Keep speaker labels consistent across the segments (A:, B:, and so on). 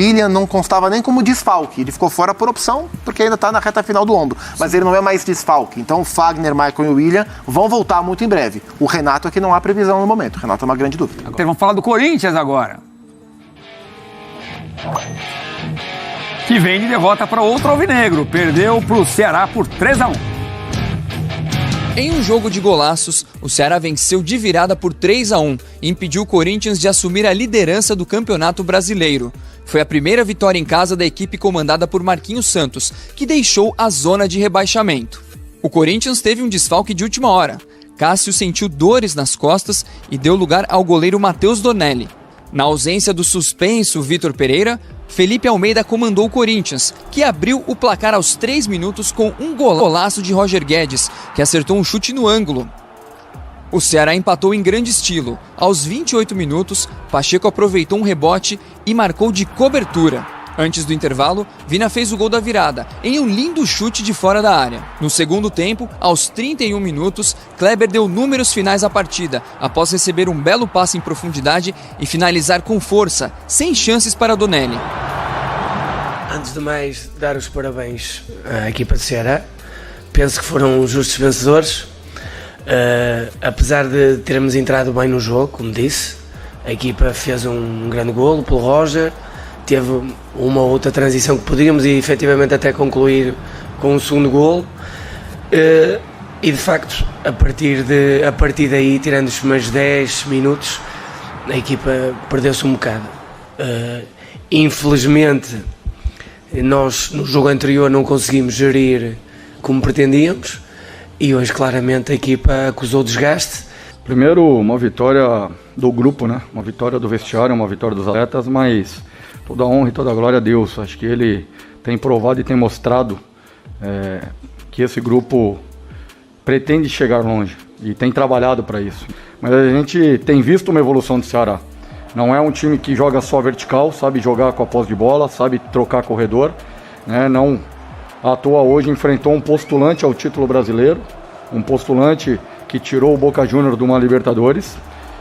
A: William não constava nem como desfalque, ele ficou fora por opção, porque ainda está na reta final do ombro, mas ele não é mais desfalque. Então o Fagner, Maicon e o William vão voltar muito em breve. O Renato é que não há previsão no momento, o Renato é uma grande dúvida.
B: Então, vamos falar do Corinthians agora, que vem de derrota para outro alvinegro, perdeu para o Ceará por 3-1.
C: Em um jogo de golaços, o Ceará venceu de virada por 3-1 e impediu o Corinthians de assumir a liderança do Campeonato Brasileiro. Foi a primeira vitória em casa da equipe comandada por Marquinhos Santos, que deixou a zona de rebaixamento. O Corinthians teve um desfalque de última hora. Cássio sentiu dores nas costas e deu lugar ao goleiro Matheus Donelli. Na ausência do suspenso Vitor Pereira, Felipe Almeida comandou o Corinthians, que abriu o placar aos 3 minutos com um golaço de Roger Guedes, que acertou um chute no ângulo. O Ceará empatou em grande estilo. Aos 28 minutos, Pacheco aproveitou um rebote e marcou de cobertura. Antes do intervalo, Vina fez o gol da virada, em um lindo chute de fora da área. No segundo tempo, aos 31 minutos, Kleber deu números finais à partida, após receber um belo passe em profundidade e finalizar com força, sem chances para Donelli.
D: Antes de mais, dar os parabéns à equipa de Ceará. Penso que foram justos vencedores. Apesar de termos entrado bem no jogo, como disse, a equipa fez um grande golo pelo Roger. Teve uma ou outra transição que podíamos efetivamente até concluir com um segundo golo e de facto a partir daí, tirando os primeiros 10 minutos, a equipa perdeu-se um bocado. Infelizmente nós no jogo anterior não conseguimos gerir como pretendíamos e hoje claramente a equipa acusou desgaste.
E: Primeiro, uma vitória do grupo, né? Uma vitória do vestiário, uma vitória dos atletas, mas toda a honra e toda a glória a Deus. Acho que ele tem provado e tem mostrado que esse grupo pretende chegar longe e tem trabalhado para isso. Mas a gente tem visto uma evolução do Ceará. Não é um time que joga só vertical, sabe jogar com a posse de bola, sabe trocar corredor, né? Não à toa hoje enfrentou um postulante ao título brasileiro, um postulante que tirou o Boca Juniors de uma Libertadores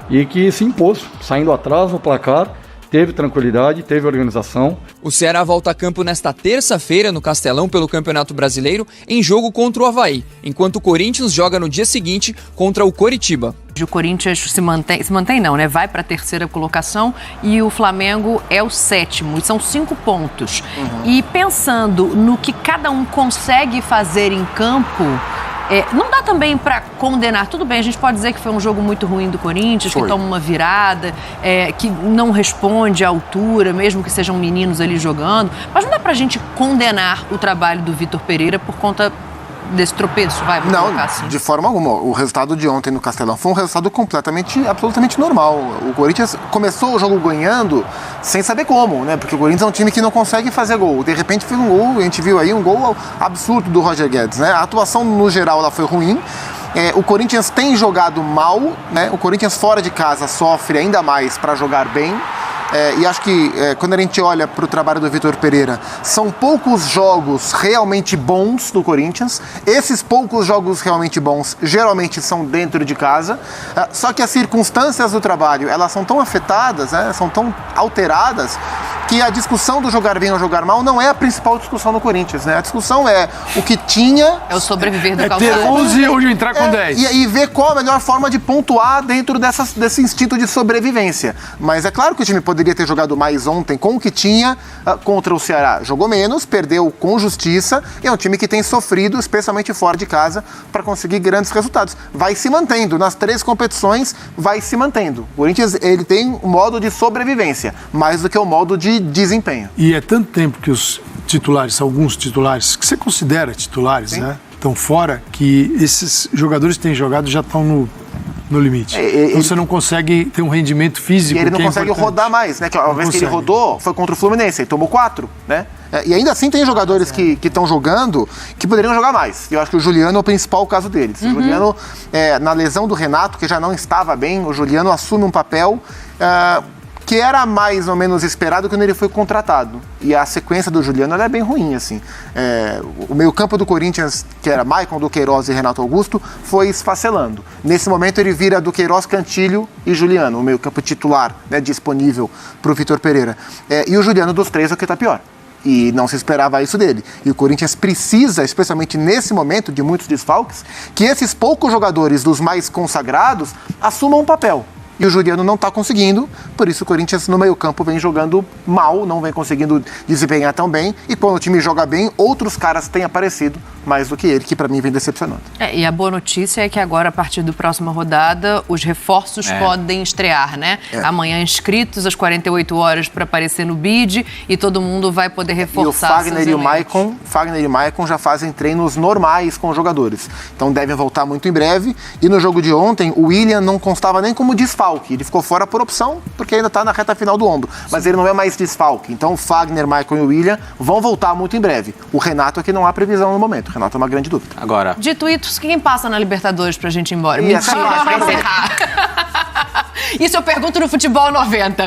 E: e que se impôs, saindo atrás no placar. Teve tranquilidade, teve organização.
C: O Ceará volta a campo nesta terça-feira no Castelão pelo Campeonato Brasileiro em jogo contra o Avaí, enquanto o Corinthians joga no dia seguinte contra o Coritiba.
F: O Corinthians se mantém não, né? Vai para a terceira colocação e o Flamengo é o 7º, e são 5 pontos. E pensando no que cada um consegue fazer em campo, não dá também para condenar. Tudo bem, a gente pode dizer que foi um jogo muito ruim do Corinthians, que toma uma virada, que não responde à altura, mesmo que sejam meninos ali jogando. Mas não dá pra gente condenar o trabalho do Vitor Pereira por conta desse tropeço, vamos colocar assim.
A: De forma alguma. O resultado de ontem no Castelão foi um resultado absolutamente normal. O Corinthians começou o jogo ganhando sem saber como, né? Porque o Corinthians é um time que não consegue fazer gol. De repente fez um gol, a gente viu aí um gol absurdo do Roger Guedes, né? A atuação no geral ela foi ruim. O Corinthians tem jogado mal, né? O Corinthians fora de casa sofre ainda mais para jogar bem. E acho que quando a gente olha para o trabalho do Vitor Pereira, são poucos jogos realmente bons do Corinthians. Esses poucos jogos realmente bons geralmente são dentro de casa. Só que as circunstâncias do trabalho, elas são tão afetadas, né, são tão alteradas, que a discussão do jogar bem ou jogar mal não é a principal discussão no Corinthians, né? A discussão é o que tinha...
F: É o sobreviver do calçado.
B: Ter 11 ou de entrar com 10.
A: E ver qual a melhor forma de pontuar dentro desse instinto de sobrevivência. Mas é claro que o time poderia ter jogado mais ontem com o que tinha contra o Ceará. Jogou menos, perdeu com justiça, e é um time que tem sofrido, especialmente fora de casa, para conseguir grandes resultados. Vai se mantendo, nas 3 competições, vai se mantendo. O Corinthians, ele tem um modo de sobrevivência, mais do que o modo de desempenho.
G: E é tanto tempo que os titulares, alguns titulares, que você considera titulares, né, estão fora, que esses jogadores que têm jogado já estão no limite. Então você não consegue ter um rendimento físico.
A: E ele não consegue rodar mais, né? A vez que ele rodou foi contra o Fluminense, ele tomou 4, né? E ainda assim tem jogadores que estão jogando que poderiam jogar mais. Eu acho que o Juliano é o principal caso deles. O Juliano, na lesão do Renato, que já não estava bem, o Juliano assume um papel que era mais ou menos esperado quando ele foi contratado. E a sequência do Juliano ela é bem ruim, assim. O meio-campo do Corinthians, que era Maicon, Duqueiroz e Renato Augusto, foi esfacelando. Nesse momento ele vira Duqueiroz, Cantilho e Juliano, o meio-campo titular, né, disponível para o Vitor Pereira. E o Juliano dos três é o que está pior. E não se esperava isso dele. E o Corinthians precisa, especialmente nesse momento de muitos desfalques, que esses poucos jogadores dos mais consagrados assumam um papel. E o Juliano não está conseguindo, por isso o Corinthians no meio-campo vem jogando mal, não vem conseguindo desempenhar tão bem. E quando o time joga bem, outros caras têm aparecido mais do que ele, que para mim vem decepcionando.
F: E a boa notícia é que agora, a partir da próxima rodada, os reforços podem estrear, né? Amanhã inscritos às 48 horas para aparecer no BID e todo mundo vai poder reforçar.
A: E o Fagner e o Maicon já fazem treinos normais com os jogadores. Então devem voltar muito em breve. E no jogo de ontem, o William não constava nem como desfalque. Ele ficou fora por opção, porque ainda está na reta final do ombro. Mas ele não é mais desfalque. Então o Fagner, Maicon e o William vão voltar muito em breve. O Renato é que não há previsão no momento. O Renato é uma grande dúvida.
H: Agora.
F: Dito isso, quem passa na Libertadores pra gente ir embora?
A: Mentira,
F: pra encerrar. Isso eu pergunto no Futebol 90.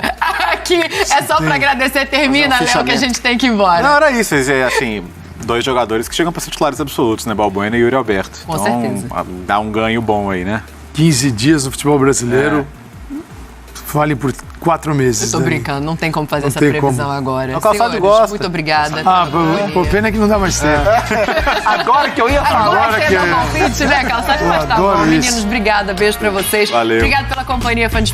F: Aqui é só pra agradecer. Termina, Léo, que a gente tem que ir embora.
H: Não, era isso. Assim, 2 jogadores que chegam pra ser titulares absolutos, né? Balbuena e Yuri Alberto.
F: Com certeza.
H: Dá um ganho bom aí, né?
G: 15 dias no futebol brasileiro. Vale por 4 meses.
F: Eu tô brincando, não tem como fazer essa previsão agora.
H: O Calçado gosta.
F: Muito obrigada.
G: Pena que não dá mais tempo.
A: Agora que eu ia falar.
F: Agora que é palpite, né, Calçado? Mas tá bom, meninos, obrigada. Beijo pra vocês.
H: Valeu.
F: Obrigado pela companhia, fã de